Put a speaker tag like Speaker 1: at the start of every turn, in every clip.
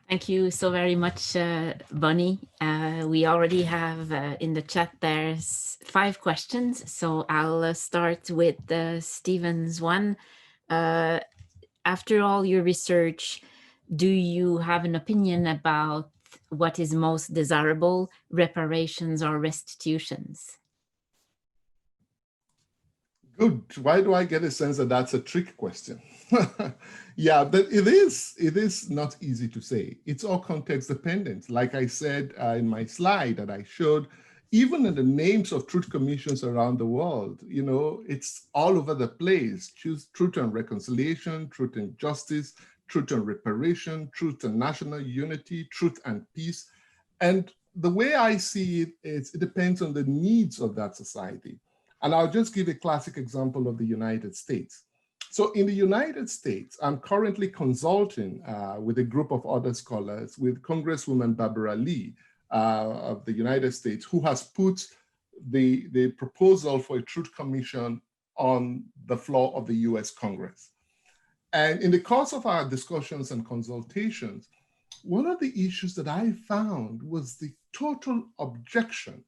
Speaker 1: Thank you so very much, Bonnie. We already have in the chat there's 5 questions, so I'll start with Stephen's one. Uh, after all your research, do you have an opinion about what is most desirable, reparations or restitutions?
Speaker 2: Good. Why do I get a sense that that's a trick question? Yeah, but it is not easy to say. It's all context dependent. Like I said in my slide that I showed, even in the names of truth commissions around the world, it's all over the place. Choose truth and reconciliation, truth and justice, truth and reparation, truth and national unity, truth and peace. And the way I see it is it depends on the needs of that society. And I'll just give a classic example of the United States. So in the United States, I'm currently consulting with a group of other scholars with Congresswoman Barbara Lee of the United States, who has put the proposal for a truth commission on the floor of the US Congress. And in the course of our discussions and consultations, one of the issues that I found was the total objection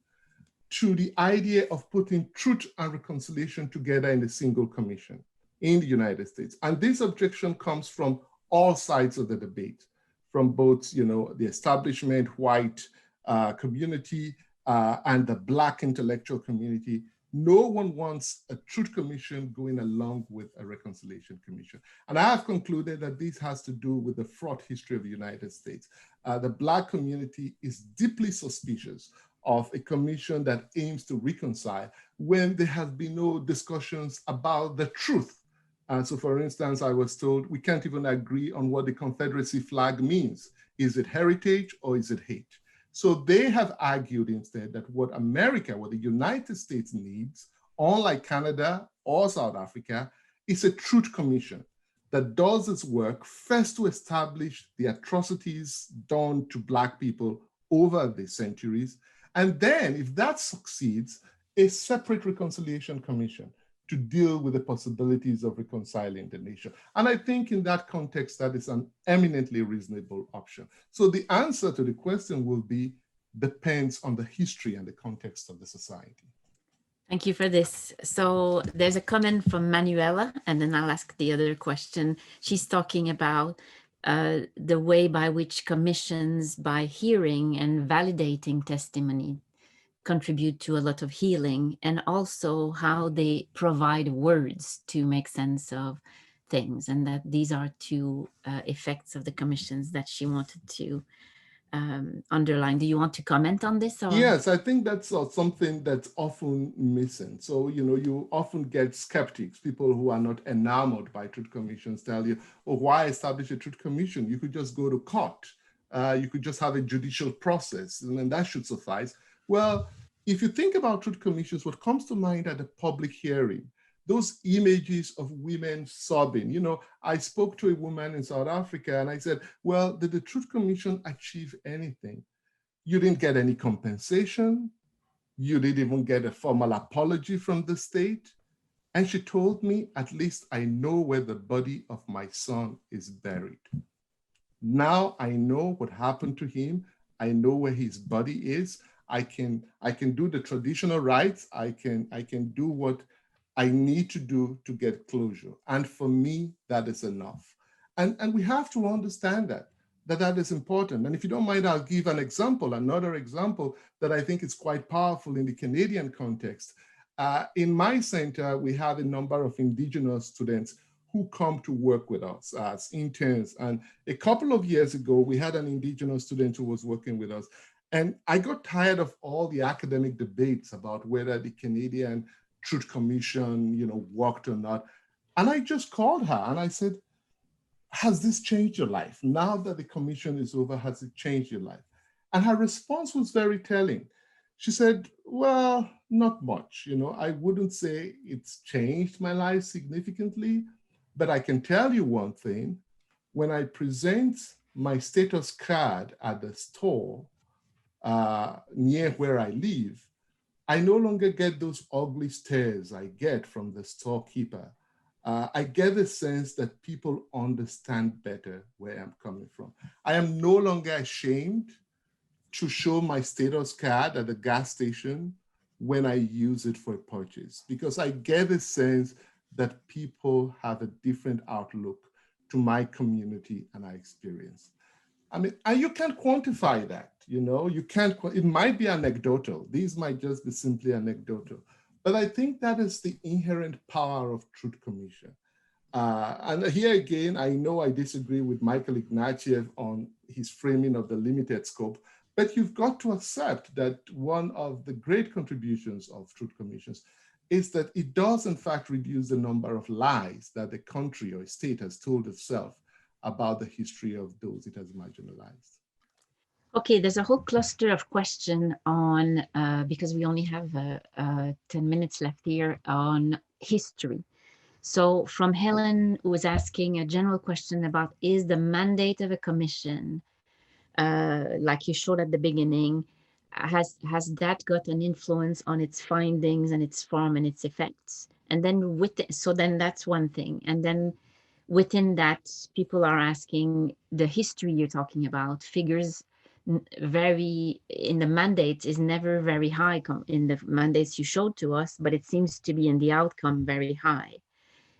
Speaker 2: to the idea of putting truth and reconciliation together in a single commission in the United States. And this objection comes from all sides of the debate, from both, the establishment white community and the Black intellectual community. No one wants a truth commission going along with a reconciliation commission. And I have concluded that this has to do with the fraught history of the United States. The Black community is deeply suspicious of a commission that aims to reconcile when there have been no discussions about the truth. So for instance, I was told we can't even agree on what the Confederacy flag means. Is it heritage or is it hate? So they have argued instead that what America, what the United States needs, unlike Canada or South Africa, is a truth commission that does its work first to establish the atrocities done to Black people over the centuries. And then, if that succeeds, a separate reconciliation commission to deal with the possibilities of reconciling the nation. And I think in that context, that is an eminently reasonable option. So the answer to the question will be, depends on the history and the context of the society.
Speaker 1: Thank you for this. So there's a comment from Manuela, and then I'll ask the other question. She's talking about the way by which commissions, by hearing and validating testimony, contribute to a lot of healing, and also how they provide words to make sense of things, and that these are two effects of the commissions that she wanted to underline. Do you want to comment on this? Or?
Speaker 2: Yes, I think that's something that's often missing. So, you often get skeptics, people who are not enamored by truth commissions tell you, oh, why establish a truth commission? You could just go to court. You could just have a judicial process, and then that should suffice. Well, if you think about truth commissions, what comes to mind at the public hearing, those images of women sobbing. I spoke to a woman in South Africa and I said, well, did the Truth Commission achieve anything? You didn't get any compensation. You didn't even get a formal apology from the state. And she told me, at least I know where the body of my son is buried. Now I know what happened to him. I know where his body is. I can do the traditional rites. I can do what I need to do to get closure. And for me, that is enough. And we have to understand that is important. And if you don't mind, I'll give another example that I think is quite powerful in the Canadian context. In my center, we have a number of Indigenous students who come to work with us as interns. And a couple of years ago, we had an Indigenous student who was working with us. And I got tired of all the academic debates about whether the Canadian Truth Commission, worked or not. And I just called her and I said, has this changed your life? Now that the commission is over, has it changed your life? And her response was very telling. She said, well, not much. I wouldn't say it's changed my life significantly, but I can tell you one thing. When I present my status card at the store near where I live, I no longer get those ugly stares I get from the storekeeper I get the sense that people understand better where I'm coming from. I am no longer ashamed to show my status card at the gas station when I use it for a purchase, because I get a sense that people have a different outlook to my community and our experience. I mean, and you can't quantify that, you know, you can't, it might be anecdotal. These might just be simply anecdotal. But I think that is the inherent power of Truth Commission. And here again, I know I disagree with Michael Ignatieff on his framing of the limited scope, but you've got to accept that one of the great contributions of Truth Commissions is that it does in fact reduce the number of lies that the country or state has told itself about the history of those it has marginalized.
Speaker 1: Okay, there's a whole cluster of question on, because we only have 10 minutes left here, on history. So from Helen, who was asking a general question about, is the mandate of a commission, like you showed at the beginning, has that got an influence on its findings and its form and its effects? And then so then that's one thing. And then within that, people are asking, the history you're talking about figures very in the mandates is never very high in the mandates you showed to us, but it seems to be in the outcome very high.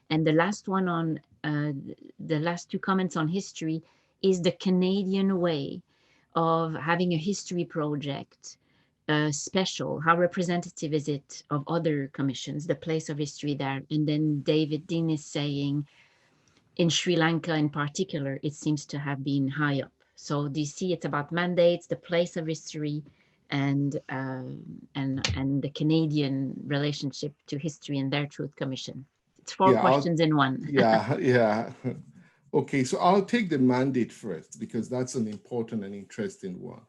Speaker 1: And the last one on the last two comments on history is the Canadian way of having a history project special. How representative is it of other commissions, the place of history there? And then David Dean is saying, in Sri Lanka in particular, it seems to have been high up. So do you see it's about mandates, the place of history, and the Canadian relationship to history and their Truth Commission? It's four
Speaker 2: Yeah,
Speaker 1: questions in one.
Speaker 2: yeah. Okay, so I'll take the mandate first because that's an important and interesting one.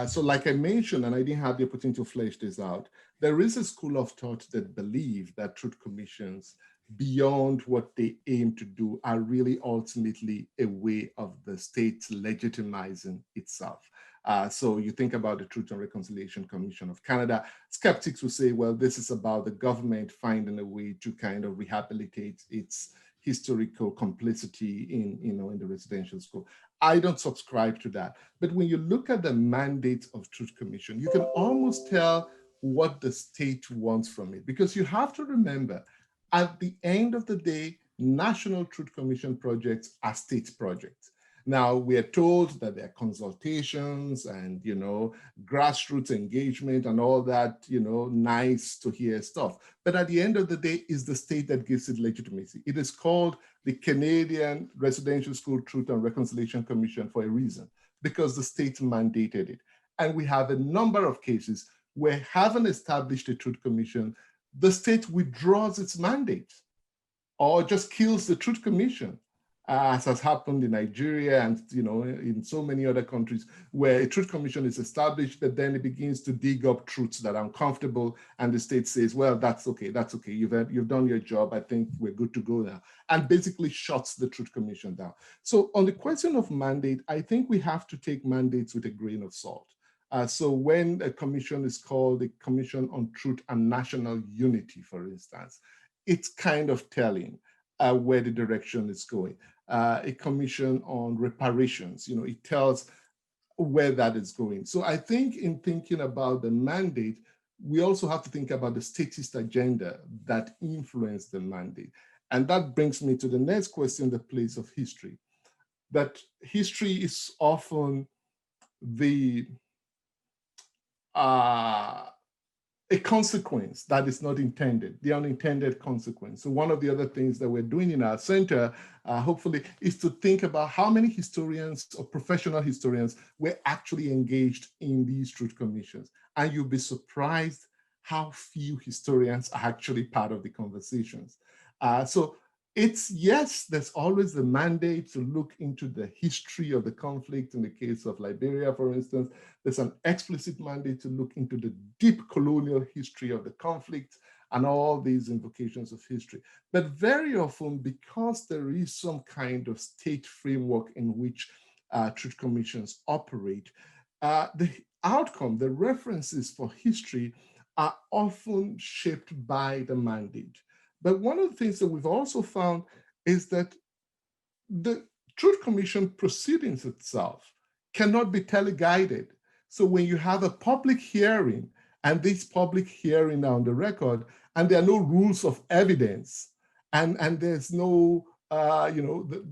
Speaker 2: So like I mentioned, and I didn't have the opportunity to flesh this out, there is a school of thought that believe that truth commissions, beyond what they aim to do, are really ultimately a way of the state legitimizing itself. So you think about the Truth and Reconciliation Commission of Canada, skeptics will say, well, this is about the government finding a way to kind of rehabilitate its historical complicity in the residential school. I don't subscribe to that. But when you look at the mandate of Truth Commission, you can almost tell what the state wants from it, because you have to remember, at the end of the day, National Truth Commission projects are state projects. Now, we are told that there are consultations and, grassroots engagement and all that, nice to hear stuff. But at the end of the day, it's the state that gives it legitimacy. It is called the Canadian Residential School Truth and Reconciliation Commission for a reason, because the state mandated it. And we have a number of cases where, having established a Truth Commission, the state withdraws its mandate or just kills the Truth Commission, as has happened in Nigeria and in so many other countries, where a Truth Commission is established, but then it begins to dig up truths that are uncomfortable, and the state says, well, that's okay, you've done your job, I think we're good to go now, and basically shuts the Truth Commission down. So on the question of mandate, I think we have to take mandates with a grain of salt. So when a commission is called the Commission on Truth and National Unity, for instance, it's kind of telling where the direction is going. A commission on reparations, it tells where that is going. So I think in thinking about the mandate, we also have to think about the statist agenda that influenced the mandate. And that brings me to the next question, the place of history. That history is often the a consequence that is not intended, the unintended consequence. So one of the other things that we're doing in our center, hopefully, is to think about how many historians or professional historians were actually engaged in these truth commissions. And you'll be surprised how few historians are actually part of the conversations. So it's, yes, there's always the mandate to look into the history of the conflict. In the case of Liberia, for instance, there's an explicit mandate to look into the deep colonial history of the conflict and all these invocations of history. But very often, because there is some kind of state framework in which truth commissions operate, the outcome, the references for history are often shaped by the mandate. But one of the things that we've also found is that the Truth Commission proceedings itself cannot be teleguided. So when you have a public hearing, and this public hearing are on the record, and there are no rules of evidence, and there's no,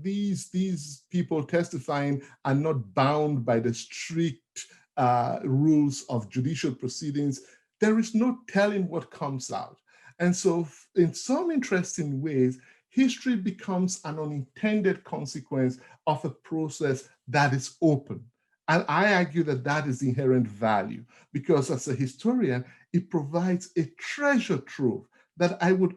Speaker 2: these people testifying are not bound by the strict rules of judicial proceedings, there is no telling what comes out. And so in some interesting ways, history becomes an unintended consequence of a process that is open. And I argue that that is the inherent value, because as a historian, it provides a treasure trove that I would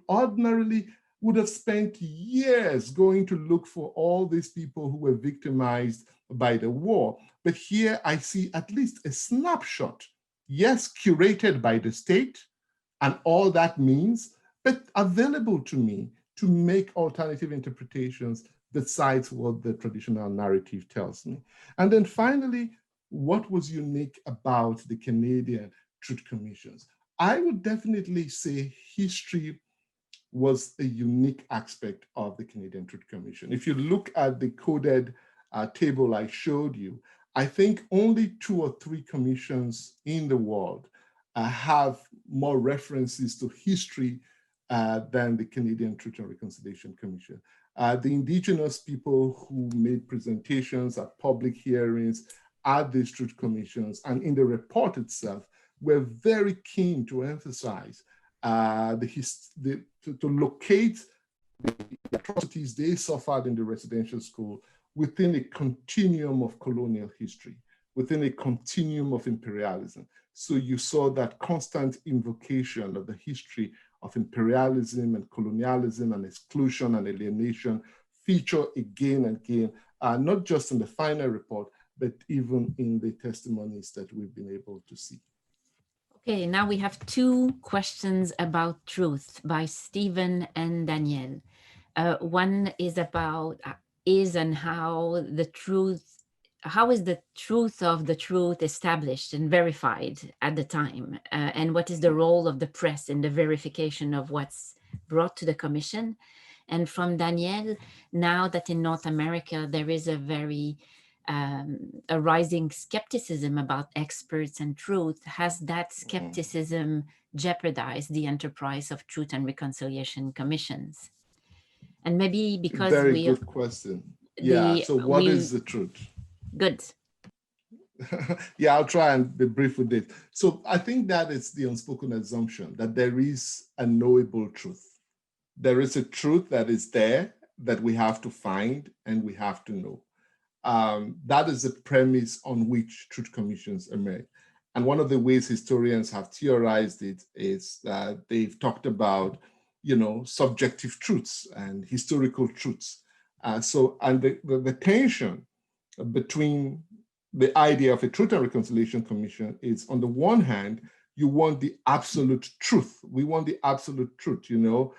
Speaker 2: have spent years going to look for all these people who were victimized by the war. But here I see at least a snapshot, yes, curated by the state and all that means, but available to me to make alternative interpretations besides what the traditional narrative tells me. And then finally, what was unique about the Canadian Truth Commissions? I would definitely say history was a unique aspect of the Canadian Truth Commission. If you look at the coded table I showed you, I think only 2 or 3 commissions in the world have more references to history than the Canadian Truth and Reconciliation Commission. The indigenous people who made presentations at public hearings at these truth commissions and in the report itself were very keen to emphasize to locate the atrocities they suffered in the residential school within a continuum of colonial history, within a continuum of imperialism. So you saw that constant invocation of the history of imperialism and colonialism and exclusion and alienation feature again and again, not just in the final report, but even in the testimonies that we've been able to see.
Speaker 1: Okay, now we have 2 questions about truth by Stephen and Danielle. One is about how is the truth of the truth established and verified at the time? And what is the role of the press in the verification of what's brought to the commission? And from Danielle, now that in North America, there is a very a rising skepticism about experts and truth, has that skepticism jeopardized the enterprise of Truth and Reconciliation Commissions? And maybe because
Speaker 2: Very good question. Yeah, so what is the truth?
Speaker 1: Good.
Speaker 2: Yeah, I'll try and be brief with it. So I think that it's the unspoken assumption that there is a knowable truth. There is a truth that is there that we have to find and we have to know. That is the premise on which truth commissions emerge. And one of the ways historians have theorized it is that they've talked about, subjective truths and historical truths. And the tension between the idea of a Truth and Reconciliation Commission is, on the one hand, you want the absolute truth. We want the absolute truth, the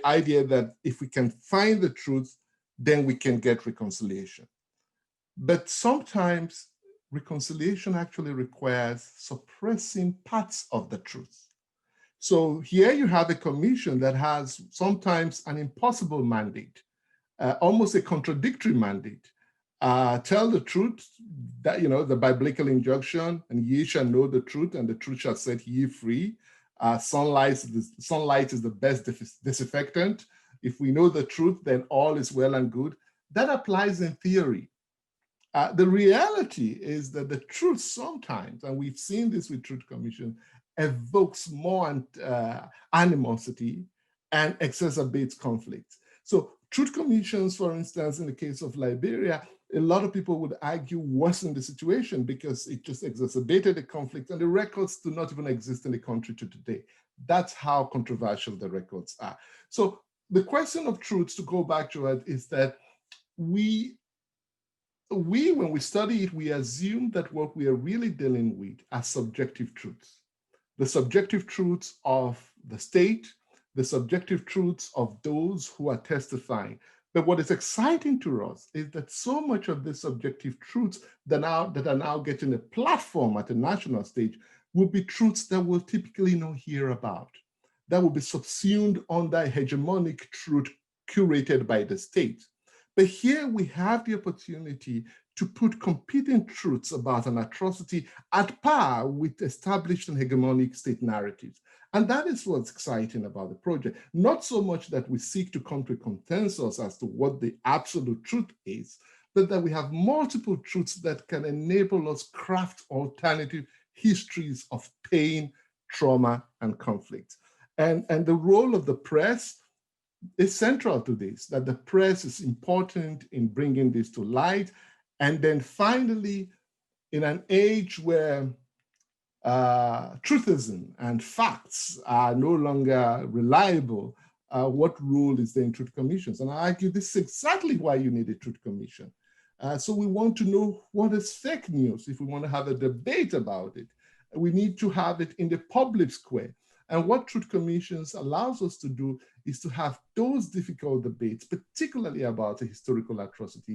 Speaker 2: idea that if we can find the truth, then we can get reconciliation. But sometimes reconciliation actually requires suppressing parts of the truth. So here you have a commission that has sometimes an impossible mandate, almost a contradictory mandate. Tell the truth, that, the biblical injunction, and ye shall know the truth, and the truth shall set ye free. Sunlight is the best disinfectant. If we know the truth, then all is well and good. That applies in theory. The reality is that the truth sometimes, and we've seen this with Truth Commission, evokes more animosity and exacerbates conflict. So Truth Commissions, for instance, in the case of Liberia, a lot of people would argue worsened the situation because it just exacerbated the conflict, and the records do not even exist in the country to today. That's how controversial the records are. So the question of truth, to go back to it, is that we, when we study it, we assume that what we are really dealing with are subjective truths. The subjective truths of the state, the subjective truths of those who are testifying. But what is exciting to us is that so much of the subjective truths that are now getting a platform at the national stage will be truths that we'll typically not hear about. that will be subsumed under a hegemonic truth curated by the state. But here we have the opportunity to put competing truths about an atrocity at par with established and hegemonic state narratives. And that is what's exciting about the project. Not so much that we seek to come to a consensus as to what the absolute truth is, but that we have multiple truths that can enable us craft alternative histories of pain, trauma, and conflict. And the role of the press is central to this, that the press is important in bringing this to light. And then finally, in an age where truthism and facts are no longer reliable, what role is there in truth commissions? And I argue this is exactly why you need a truth commission. So we want to know what is fake news. If we want to have a debate about it, we need to have it in the public square. And what truth commissions allows us to do is to have those difficult debates, particularly about a historical atrocity,